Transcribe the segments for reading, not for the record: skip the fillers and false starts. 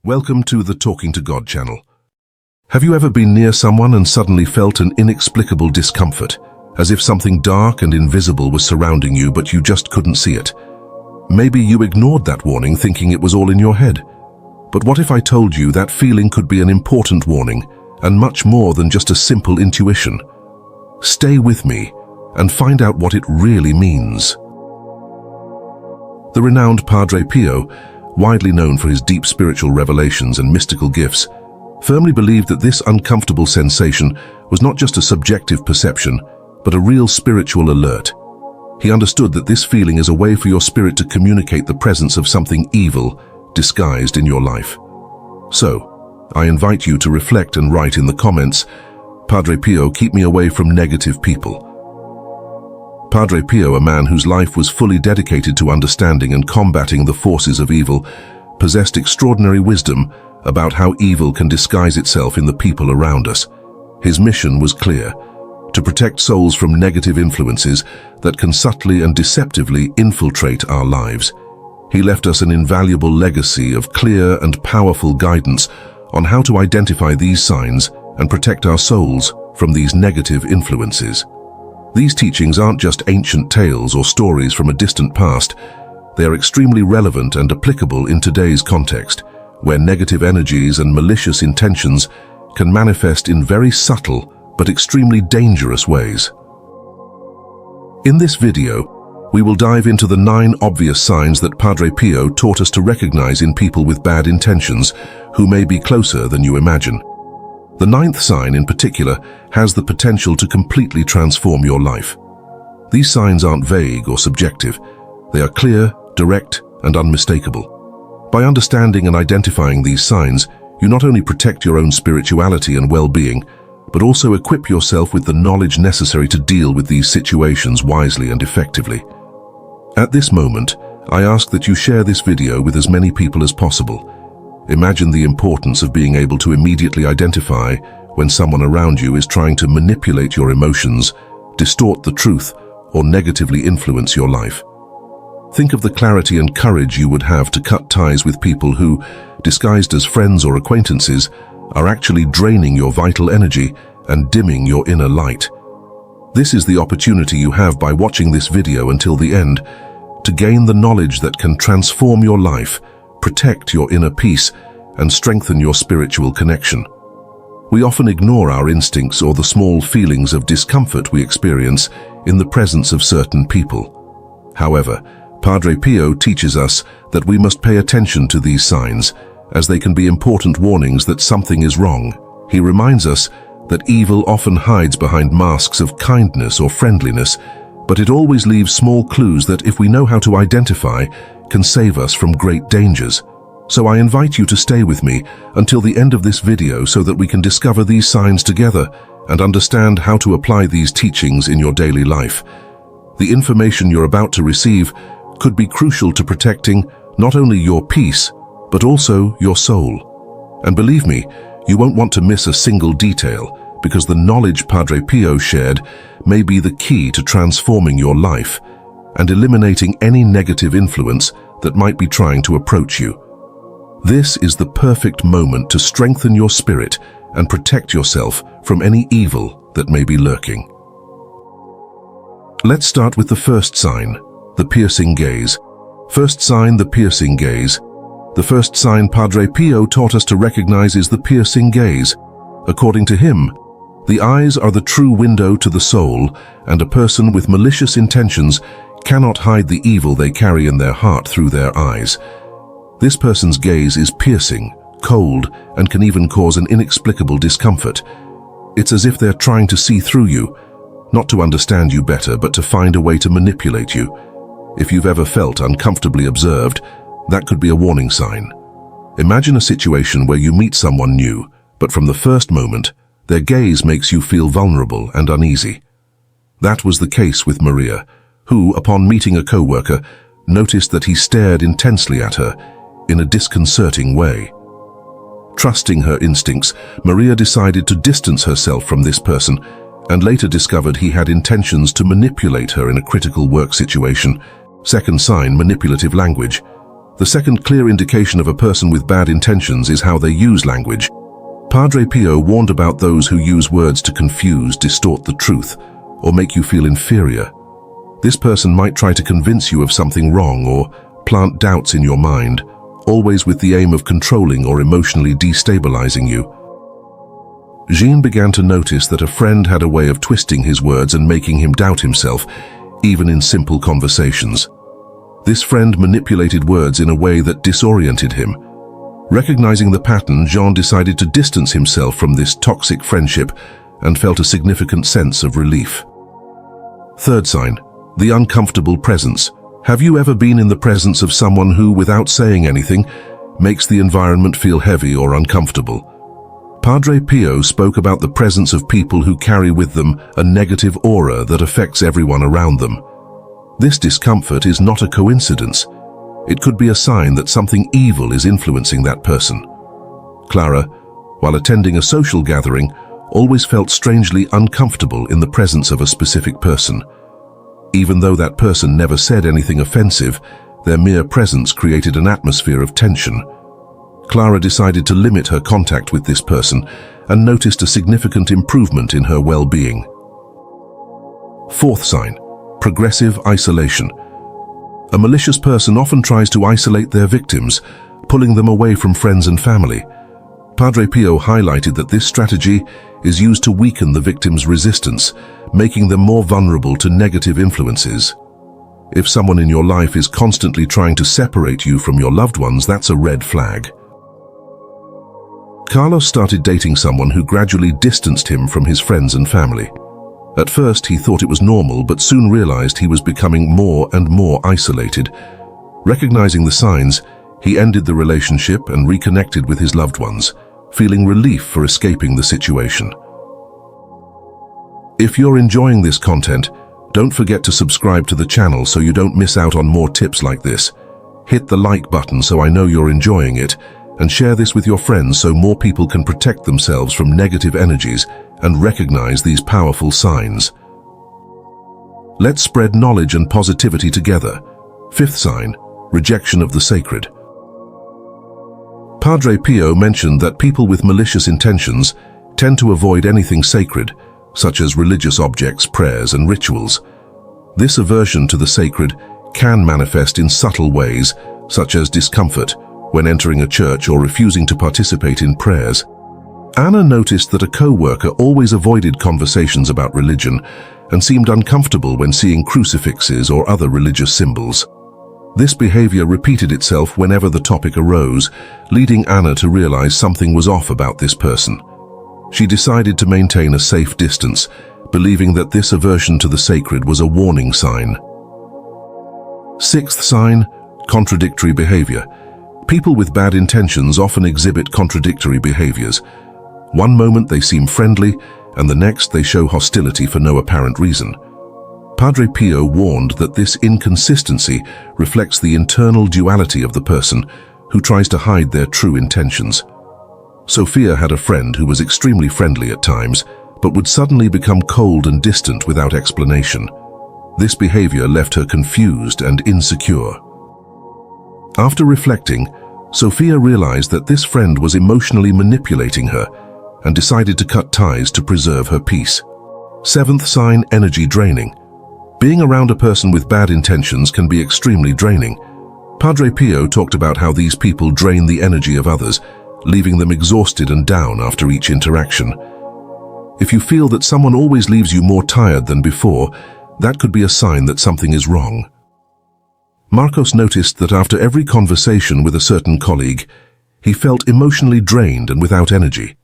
Welcome to the Talking to God channel. Have you ever been near someone and suddenly felt an inexplicable discomfort, as if something dark and invisible was surrounding you but you just couldn't see it? Maybe you ignored that warning thinking it was all in your head. But what if I told you that feeling could be an important warning and much more than just a simple intuition? Stay with me and find out what it really means. The renowned Padre Pio, widely known for his deep spiritual revelations and mystical gifts, firmly believed that this uncomfortable sensation was not just a subjective perception, but a real spiritual alert. He understood that this feeling is a way for your spirit to communicate the presence of something evil disguised in your life. So, I invite you to reflect and write in the comments, "Padre Pio, keep me away from negative people." Padre Pio, a man whose life was fully dedicated to understanding and combating the forces of evil, possessed extraordinary wisdom about how evil can disguise itself in the people around us. His mission was clear: to protect souls from negative influences that can subtly and deceptively infiltrate our lives. He left us an invaluable legacy of clear and powerful guidance on how to identify these signs and protect our souls from these negative influences. These teachings aren't just ancient tales or stories from a distant past. They are extremely relevant and applicable in today's context, where negative energies and malicious intentions can manifest in very subtle but extremely dangerous ways. In this video, we will dive into the 9 obvious signs that Padre Pio taught us to recognize in people with bad intentions who may be closer than you imagine. The 9th sign in particular has the potential to completely transform your life. These signs aren't vague or subjective. They are clear, direct, and unmistakable. By understanding and identifying these signs, you not only protect your own spirituality and well-being, but also equip yourself with the knowledge necessary to deal with these situations wisely and effectively. At this moment, I ask that you share this video with as many people as possible. Imagine the importance of being able to immediately identify when someone around you is trying to manipulate your emotions, distort the truth, or negatively influence your life. Think of the clarity and courage you would have to cut ties with people who, disguised as friends or acquaintances, are actually draining your vital energy and dimming your inner light. This is the opportunity you have by watching this video until the end, to gain the knowledge that can transform your life, protect your inner peace, and strengthen your spiritual connection. We often ignore our instincts or the small feelings of discomfort we experience in the presence of certain people. However, Padre Pio teaches us that we must pay attention to these signs, as they can be important warnings that something is wrong. He reminds us that evil often hides behind masks of kindness or friendliness, but it always leaves small clues that, if we know how to identify, can save us from great dangers. So I invite you to stay with me until the end of this video so that we can discover these signs together and understand how to apply these teachings in your daily life. The information you're about to receive could be crucial to protecting not only your peace, but also your soul. And believe me, you won't want to miss a single detail, because the knowledge Padre Pio shared may be the key to transforming your life and eliminating any negative influence that might be trying to approach you. This is the perfect moment to strengthen your spirit and protect yourself from any evil that may be lurking. Let's start with the first sign, the piercing gaze. First sign, the piercing gaze. The first sign Padre Pio taught us to recognize is the piercing gaze. According to him, the eyes are the true window to the soul, and a person with malicious intentions cannot hide the evil they carry in their heart through their eyes. This person's gaze is piercing, cold, and can even cause an inexplicable discomfort. It's as if they're trying to see through you, not to understand you better, but to find a way to manipulate you. If you've ever felt uncomfortably observed, that could be a warning sign. Imagine a situation where you meet someone new, but from the first moment, their gaze makes you feel vulnerable and uneasy. That was the case with Maria, who, upon meeting a co-worker, noticed that he stared intensely at her in a disconcerting way. Trusting her instincts, Maria decided to distance herself from this person and later discovered he had intentions to manipulate her in a critical work situation. Second sign, manipulative language. The second clear indication of a person with bad intentions is how they use language. Padre Pio warned about those who use words to confuse, distort the truth, or make you feel inferior. This person might try to convince you of something wrong or plant doubts in your mind, always with the aim of controlling or emotionally destabilizing you. Jean began to notice that a friend had a way of twisting his words and making him doubt himself, even in simple conversations. This friend manipulated words in a way that disoriented him. Recognizing the pattern, Jean decided to distance himself from this toxic friendship and felt a significant sense of relief. Third sign, the uncomfortable presence. Have you ever been in the presence of someone who, without saying anything, makes the environment feel heavy or uncomfortable? Padre Pio spoke about the presence of people who carry with them a negative aura that affects everyone around them. This discomfort is not a coincidence. It could be a sign that something evil is influencing that person. Clara, while attending a social gathering, always felt strangely uncomfortable in the presence of a specific person. Even though that person never said anything offensive, their mere presence created an atmosphere of tension. Clara decided to limit her contact with this person and noticed a significant improvement in her well-being. Fourth sign, progressive isolation. A malicious person often tries to isolate their victims, pulling them away from friends and family. Padre Pio highlighted that this strategy is used to weaken the victim's resistance, making them more vulnerable to negative influences. If someone in your life is constantly trying to separate you from your loved ones, that's a red flag. Carlos started dating someone who gradually distanced him from his friends and family. At first, he thought it was normal, but soon realized he was becoming more and more isolated. Recognizing the signs, he ended the relationship and reconnected with his loved ones, feeling relief for escaping the situation. If you're enjoying this content, don't forget to subscribe to the channel so you don't miss out on more tips like this. Hit the like button so I know you're enjoying it, and share this with your friends so more people can protect themselves from negative energies and recognize these powerful signs. Let's spread knowledge and positivity together. Fifth sign, rejection of the sacred. Padre Pio mentioned that people with malicious intentions tend to avoid anything sacred, such as religious objects, prayers, and rituals. This aversion to the sacred can manifest in subtle ways, such as discomfort when entering a church or refusing to participate in prayers. Anna noticed that a co-worker always avoided conversations about religion and seemed uncomfortable when seeing crucifixes or other religious symbols. This behavior repeated itself whenever the topic arose, leading Anna to realize something was off about this person. She decided to maintain a safe distance, believing that this aversion to the sacred was a warning sign. Sixth sign, contradictory behavior. People with bad intentions often exhibit contradictory behaviors. One moment they seem friendly, and the next they show hostility for no apparent reason. Padre Pio warned that this inconsistency reflects the internal duality of the person who tries to hide their true intentions. Sophia had a friend who was extremely friendly at times, but would suddenly become cold and distant without explanation. This behavior left her confused and insecure. After reflecting, Sophia realized that this friend was emotionally manipulating her and decided to cut ties to preserve her peace. Seventh sign, energy draining. Being around a person with bad intentions can be extremely draining. Padre Pio talked about how these people drain the energy of others, leaving them exhausted and down after each interaction. If you feel that someone always leaves you more tired than before, that could be a sign that something is wrong. Marcos noticed that after every conversation with a certain colleague, he felt emotionally drained and without energy.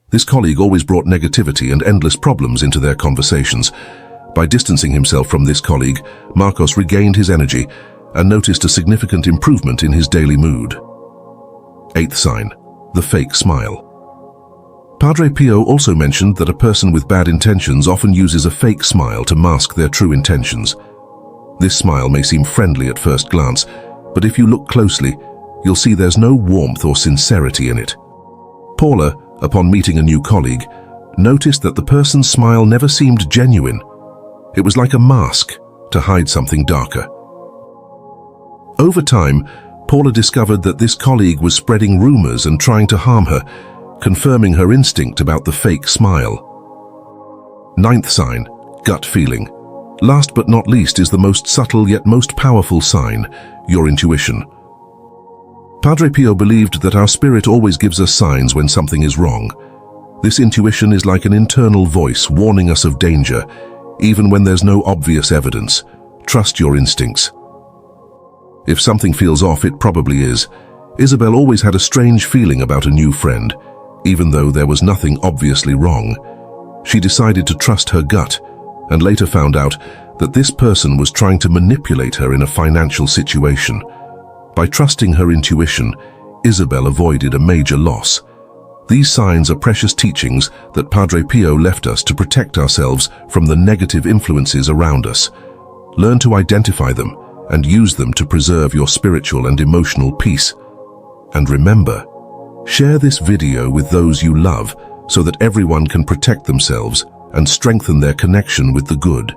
This colleague always brought negativity and endless problems into their conversations. By distancing himself from this colleague, Marcos regained his energy and noticed a significant improvement in his daily mood. Eighth sign, the fake smile. Padre Pio also mentioned that a person with bad intentions often uses a fake smile to mask their true intentions. This smile may seem friendly at first glance, but if you look closely, you'll see there's no warmth or sincerity in it. Paula, upon meeting a new colleague, noticed that the person's smile never seemed genuine. It was like a mask to hide something darker. Over time, Paula discovered that this colleague was spreading rumors and trying to harm her, confirming her instinct about the fake smile. Ninth sign, gut feeling. Last but not least is the most subtle yet most powerful sign, your intuition. Padre Pio believed that our spirit always gives us signs when something is wrong. This intuition is like an internal voice warning us of danger, even when there's no obvious evidence. Trust your instincts. If something feels off, it probably is. Isabel always had a strange feeling about a new friend, even though there was nothing obviously wrong. She decided to trust her gut, and later found out that this person was trying to manipulate her in a financial situation. By trusting her intuition, Isabel avoided a major loss. These signs are precious teachings that Padre Pio left us to protect ourselves from the negative influences around us. Learn to identify them and use them to preserve your spiritual and emotional peace. And remember, share this video with those you love so that everyone can protect themselves and strengthen their connection with the good.